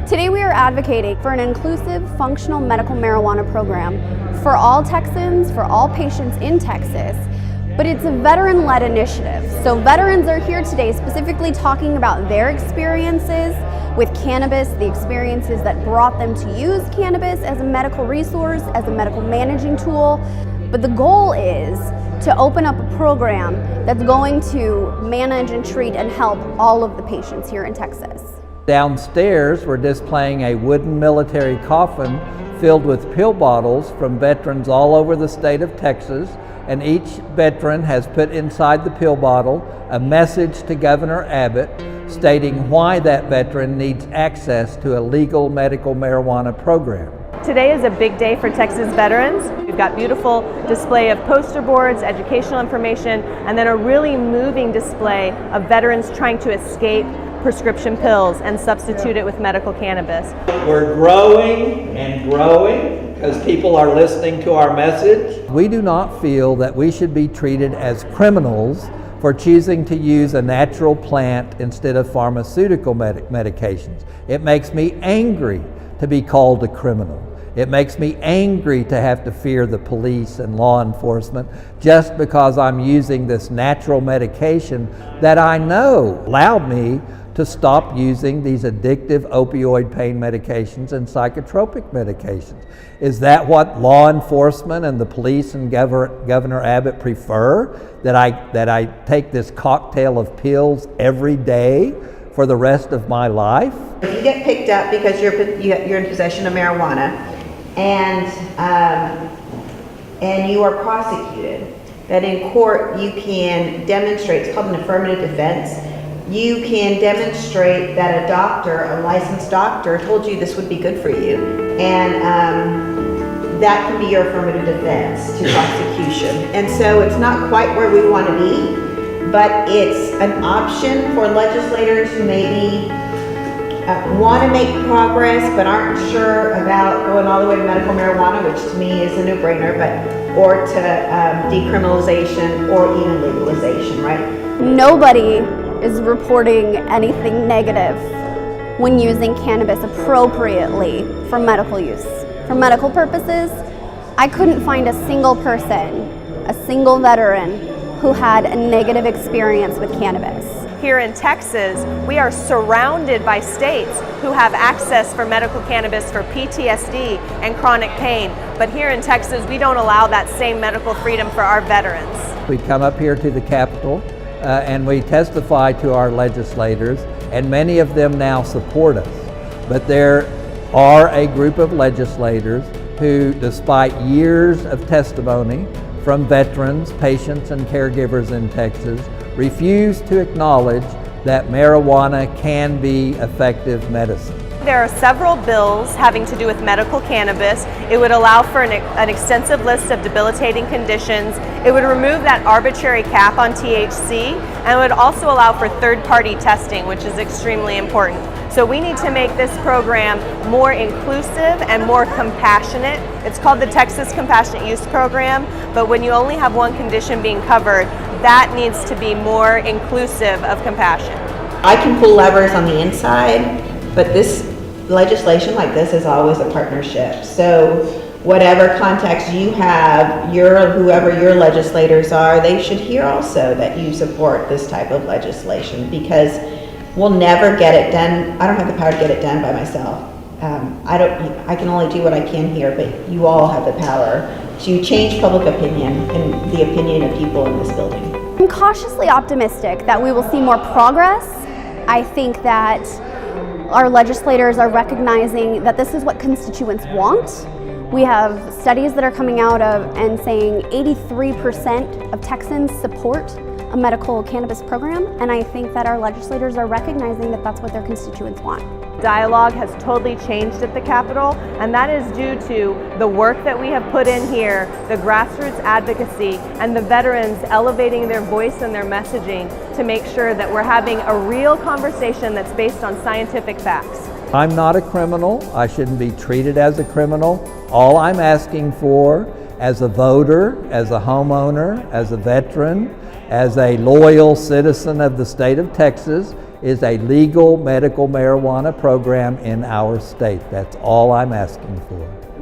Today we are advocating for an inclusive, functional medical marijuana program for all Texans, for all patients in Texas, but it's a veteran-led initiative. So veterans are here today specifically talking about their experiences with cannabis, the experiences that brought them to use cannabis as a medical resource, as a medical managing tool. But the goal is to open up a program that's going to manage and treat and help all of the patients here in Texas. Downstairs, we're displaying a wooden military coffin filled with pill bottles from veterans all over the state of Texas, and each veteran has put inside the pill bottle a message to Governor Abbott stating why that veteran needs access to a legal medical marijuana program. Today is a big day for Texas veterans. We've got beautiful display of poster boards, educational information, and then a really moving display of veterans trying to escape prescription pills and substitute it with medical cannabis. We're growing and growing because people are listening to our message. We do not feel that we should be treated as criminals for choosing to use a natural plant instead of pharmaceutical medications. It makes me angry to be called a criminal. It makes me angry to have to fear the police and law enforcement just because I'm using this natural medication that I know allowed me to stop using these addictive opioid pain medications and psychotropic medications. Is that what law enforcement and the police and Governor Abbott prefer? That I take this cocktail of pills every day for the rest of my life? If you get picked up because you're in possession of marijuana and you are prosecuted, that in court you can demonstrate, it's called an affirmative defense, you can demonstrate that a doctor, a licensed doctor, told you this would be good for you, and that can be your affirmative defense to prosecution. And so it's not quite where we want to be, but it's an option for legislators who maybe want to make progress but aren't sure about going all the way to medical marijuana, which to me is a no-brainer, or to decriminalization or even legalization, right? Nobody is reporting anything negative when using cannabis appropriately for medical use. For medical purposes, I couldn't find a single person, a single veteran, who had a negative experience with cannabis. Here in Texas, we are surrounded by states who have access for medical cannabis for PTSD and chronic pain. But here in Texas, we don't allow that same medical freedom for our veterans. We come up here to the Capitol and we testify to our legislators, and many of them now support us. But there are a group of legislators who, despite years of testimony from veterans, patients, and caregivers in Texas, refuse to acknowledge that marijuana can be effective medicine. There are several bills having to do with medical cannabis. It would allow for an extensive list of debilitating conditions. It would remove that arbitrary cap on THC, and would also allow for third-party testing, which is extremely important. So we need to make this program more inclusive and more compassionate. It's called the Texas Compassionate Use Program, but when you only have one condition being covered, that needs to be more inclusive of compassion. I can pull levers on the inside, but this legislation like this is always a partnership. So whatever contacts you have, whoever your legislators are, they should hear also that you support this type of legislation, because we'll never get it done. I don't have the power to get it done by myself. I can only do what I can here, but you all have the power to change public opinion and the opinion of people in this building. I'm cautiously optimistic that we will see more progress. I think that our legislators are recognizing that this is what constituents want. We have studies that are coming out of and saying 83% of Texans support a medical cannabis program, and I think that our legislators are recognizing that that's what their constituents want. Dialogue has totally changed at the Capitol, and that is due to the work that we have put in here, the grassroots advocacy, and the veterans elevating their voice and their messaging to make sure that we're having a real conversation that's based on scientific facts. I'm not a criminal. I shouldn't be treated as a criminal. All I'm asking for as a voter, as a homeowner, as a veteran, as a loyal citizen of the state of Texas, is a legal medical marijuana program in our state. That's all I'm asking for.